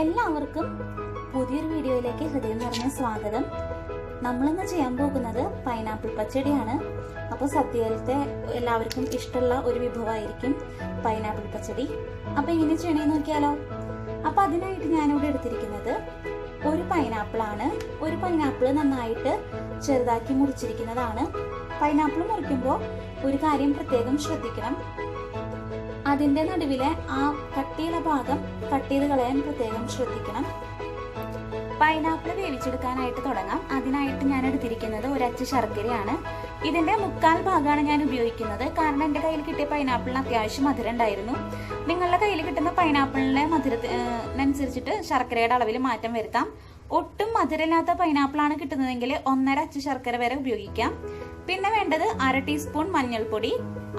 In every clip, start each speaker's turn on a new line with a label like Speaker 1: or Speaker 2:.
Speaker 1: എല്ലാവർക്കും പുതിയൊരു വീഡിയോയിലേക്ക് ഹൃദയം നിറഞ്ഞ സ്വാഗതം. നമ്മളിന്ന് ചെയ്യാൻ പോകുന്നത് പൈനാപ്പിൾ പച്ചടിയാണ്. അപ്പോൾ സദ്യയിലത്തെ എല്ലാവർക്കും ഇഷ്ടമുള്ള ഒരു വിഭവമായിരിക്കും പൈനാപ്പിൾ പച്ചടി. അപ്പോൾ എങ്ങനെ ചെയ്യണമെന്ന് നോക്കിയാലോ. അപ്പോൾ അതിനായിട്ട് ഞാനിവിടെ എടുത്തിരിക്കുന്നത് ഒരു പൈനാപ്പിളാണ്. ഒരു പൈനാപ്പിൾ നന്നായിട്ട് ചെറുതാക്കി മുറിച്ചിരിക്കുന്നതാണ്. പൈനാപ്പിൾ മുറിക്കുമ്പോൾ ഒരു കാര്യം പ്രത്യേകം ശ്രദ്ധിക്കണം. അതിൻ്റെ നടുവിലെ ആ കട്ടിയുള്ള ഭാഗം കട്ട് ചെയ്ത് കളയാൻ പ്രത്യേകം ശ്രദ്ധിക്കണം. പൈനാപ്പിൾ വേവിച്ചെടുക്കാനായിട്ട് തുടങ്ങാം. അതിനായിട്ട് ഞാൻ എടുത്തിരിക്കുന്നത് ഒരച്ച് ശർക്കരയാണ്. ഇതിൻ്റെ 1/4 ഭാഗമാണ് ഞാൻ ഉപയോഗിക്കുന്നത്. കാരണം എൻ്റെ കയ്യിൽ കിട്ടിയ പൈനാപ്പിളിന് അത്യാവശ്യം മധുരം ഉണ്ടായിരുന്നു. നിങ്ങളുടെ കയ്യിൽ കിട്ടുന്ന പൈനാപ്പിളിൻ്റെ മധുരത്തിനനുസരിച്ചിട്ട് ശർക്കരയുടെ അളവിൽ മാറ്റം വരുത്താം. ഒട്ടും മധുരമില്ലാത്ത പൈനാപ്പിളാണ് കിട്ടുന്നതെങ്കിൽ 1/2 അച്ച് ശർക്കര വരെ ഉപയോഗിക്കാം. പിന്നെ വേണ്ടത് 1/2 ടീസ്പൂൺ മഞ്ഞൾപ്പൊടി,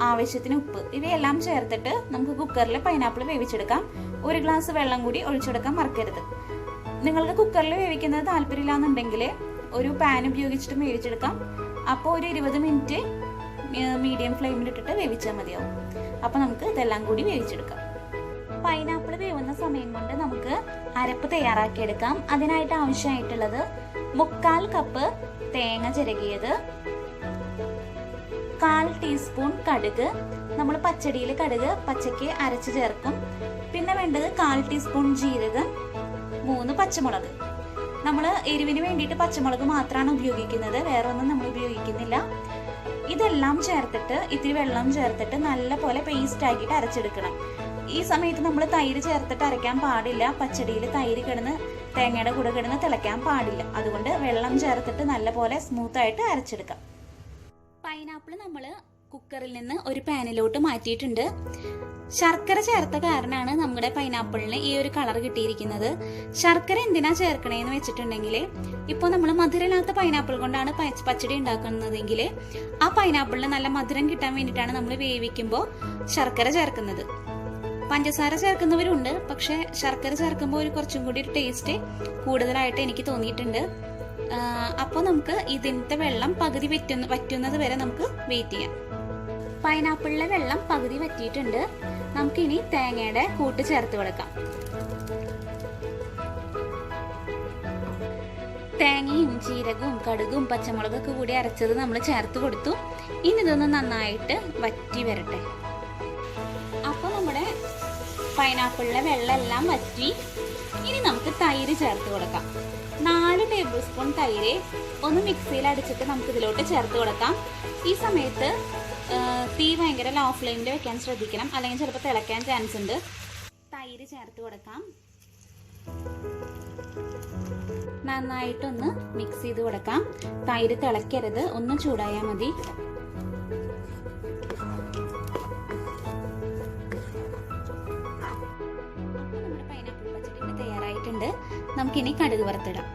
Speaker 1: ആവശ്യത്തിന് ഉപ്പ്, ഇവയെല്ലാം ചേർത്തിട്ട് നമുക്ക് കുക്കറിൽ പൈനാപ്പിൾ വേവിച്ചെടുക്കാം. 1 ഗ്ലാസ് വെള്ളം കൂടി ഒഴിച്ചെടുക്കാൻ മറക്കരുത്. നിങ്ങൾക്ക് കുക്കറിൽ വേവിക്കുന്നത് താല്പര്യമില്ലാന്നുണ്ടെങ്കിൽ ഒരു പാൻ ഉപയോഗിച്ചിട്ട് വേവിച്ചെടുക്കാം. അപ്പോൾ ഒരു 20 മിനിറ്റ് മീഡിയം ഫ്ലെയിമിലിട്ടിട്ട് വേവിച്ചാൽ മതിയാവും. അപ്പോൾ നമുക്ക് ഇതെല്ലാം കൂടി വേവിച്ചെടുക്കാം. പൈനാപ്പിൾ വേവുന്ന സമയം കൊണ്ട് നമുക്ക് അരപ്പ് തയ്യാറാക്കിയെടുക്കാം. അതിനായിട്ട് ആവശ്യമായിട്ടുള്ളത് 1/4 കപ്പ് തേങ്ങ ചിരകിയത്, 1/4 ടീസ്പൂൺ കടുക്. നമ്മൾ പച്ചടിയിൽ കടുക് പച്ചയ്ക്ക് അരച്ച് ചേർക്കും. പിന്നെ വേണ്ടത് 1/4 ടീസ്പൂൺ ജീരകം, 3 പച്ചമുളക്. നമ്മൾ എരിവിന് വേണ്ടിയിട്ട് പച്ചമുളക് മാത്രമാണ് ഉപയോഗിക്കുന്നത്, വേറെ ഒന്നും നമ്മൾ ഉപയോഗിക്കുന്നില്ല. ഇതെല്ലാം ചേർത്തിട്ട് ഇത്തിരി വെള്ളം ചേർത്തിട്ട് നല്ല പോലെ പേസ്റ്റ് ആക്കിയിട്ട് അരച്ചെടുക്കണം. ഈ സമയത്ത് നമ്മൾ തൈര് ചേർത്തിട്ട് അരയ്ക്കാൻ പാടില്ല. പച്ചടിയിൽ തൈര് കിടന്ന് തേങ്ങയുടെ കൂടെ കിടന്ന് തിളയ്ക്കാൻ പാടില്ല. അതുകൊണ്ട് വെള്ളം ചേർത്തിട്ട് നല്ല പോലെ സ്മൂത്തായിട്ട് അരച്ചെടുക്കാം. പൈനാപ്പിൾ നമ്മൾ കുക്കറിൽ നിന്ന് ഒരു പാനിലോട്ട് മാറ്റിയിട്ടുണ്ട്. ശർക്കര ചേർത്ത കാരണമാണ് നമ്മുടെ പൈനാപ്പിളിന് ഈ ഒരു കളർ കിട്ടിയിരിക്കുന്നത്. ശർക്കര എന്തിനാ ചേർക്കണേന്ന് വെച്ചിട്ടുണ്ടെങ്കിൽ, ഇപ്പോൾ നമ്മൾ മധുരമില്ലാത്ത പൈനാപ്പിൾ കൊണ്ടാണ് പച്ചടി ഉണ്ടാക്കുന്നതെങ്കിൽ ആ പൈനാപ്പിളിന് നല്ല മധുരം കിട്ടാൻ വേണ്ടിയിട്ടാണ് നമ്മൾ വേവിക്കുമ്പോൾ ശർക്കര ചേർക്കുന്നത്. പഞ്ചസാര ചേർക്കുന്നവരുണ്ട്, പക്ഷെ ശർക്കര ചേർക്കുമ്പോൾ കുറച്ചും കൂടി ഒരു ടേസ്റ്റ് കൂടുതലായിട്ട് എനിക്ക് തോന്നിയിട്ടുണ്ട്. അപ്പോൾ നമുക്ക് ഇതിൻ്റെ വെള്ളം പകുതി വറ്റുന്നത് വരെ നമുക്ക് വെയിറ്റ് ചെയ്യാം. പൈനാപ്പിളിലെ വെള്ളം പകുതി വറ്റിയിട്ടുണ്ട്. നമുക്കിനി തേങ്ങയുടെ കൂട്ട് ചേർത്ത് കൊടുക്കാം. തേങ്ങയും ജീരകവും കടുകും പച്ചമുളകൊക്കെ കൂടി അരച്ചത് നമ്മൾ ചേർത്ത് കൊടുത്തു. ഇനി ഇതൊന്ന് നന്നായിട്ട് വറ്റി വരട്ടെ. അപ്പോൾ നമ്മുടെ പൈനാപ്പിളിലെ വെള്ളം എല്ലാം വറ്റി. ഇനി നമുക്ക് തൈര് ചേർത്ത് കൊടുക്കാം. 4 ടേബിൾ സ്പൂൺ തൈര് ഒന്ന് മിക്സിയിൽ അടിച്ചിട്ട് നമുക്ക് ഇതിലോട്ട് ചേർത്ത് കൊടുക്കാം. ഈ സമയത്ത് തീ ഭയങ്കര ലോ ഫ്ലെയിമിൽ വെക്കാൻ ശ്രദ്ധിക്കണം, അല്ലെങ്കിൽ ചിലപ്പോൾ തിളയ്ക്കാൻ ചാൻസ് ഉണ്ട്. തൈര് ചേർത്ത് കൊടുക്കാം. നന്നായിട്ടൊന്ന് മിക്സ് ചെയ്ത് കൊടുക്കാം. തൈര് തിളയ്ക്കരുത്, ഒന്ന് ചൂടായാൽ മതി. തയ്യാറായിട്ടുണ്ട്. നമുക്കിനി കടുക് വറുത്തിടാം.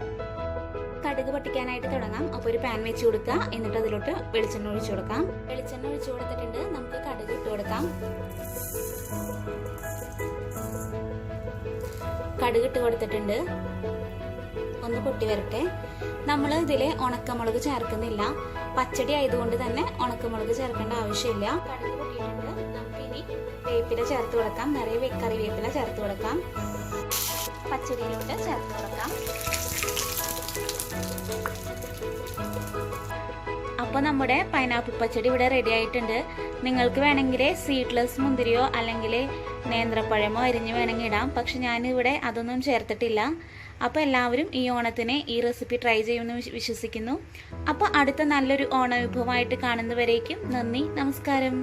Speaker 1: കടുക് പൊട്ടിക്കാനായിട്ട് തുടങ്ങാം. അപ്പോൾ ഒരു പാൻ വെച്ച് കൊടുക്കുക. എന്നിട്ട് അതിലോട്ട് വെളിച്ചെണ്ണ ഒഴിച്ചു കൊടുക്കാം. വെളിച്ചെണ്ണ ഒഴിച്ചു കൊടുത്തിട്ടുണ്ട്. നമുക്ക് കടുക് ഇട്ട് കൊടുക്കാം. കടുക് ഇട്ട് കൊടുത്തിട്ടുണ്ട്. ഒന്ന് പൊട്ടി വരട്ടെ. നമ്മൾ ഇതിൽ ഉണക്കമുളക് ചേർക്കുന്നില്ല. പച്ചടി ആയതുകൊണ്ട് തന്നെ ഉണക്കമുളക് ചേർക്കേണ്ട ആവശ്യമില്ല. കടുക് പൊട്ടിയിട്ടുണ്ട്. നമുക്കിനി വേപ്പില ചേർത്ത് കൊടുക്കാം. നിറയെ കറിവേപ്പില ചേർത്ത് കൊടുക്കാം. പച്ചടിയിലോട്ട് ചേർത്ത് കൊടുക്കാം. അപ്പോൾ നമ്മുടെ പൈനാപ്പിൾ പച്ചടി ഇവിടെ റെഡി ആയിട്ടുണ്ട്. നിങ്ങൾക്ക് വേണമെങ്കിൽ സീഡ്ലെസ് മുന്തിരിയോ അല്ലെങ്കിൽ നേന്ത്രപ്പഴമോ അരിഞ്ഞ് വേണമെങ്കിൽ ഇടാം. പക്ഷെ ഞാനിവിടെ അതൊന്നും ചേർത്തിട്ടില്ല. അപ്പോൾ എല്ലാവരും ഈ ഓണത്തിന് ഈ റെസിപ്പി ട്രൈ ചെയ്യുമെന്ന് വിശ്വസിക്കുന്നു. അപ്പോൾ അടുത്ത നല്ലൊരു ഓണ വിഭവമായിട്ട് കാണുന്നവരേക്കും നന്ദി, നമസ്കാരം.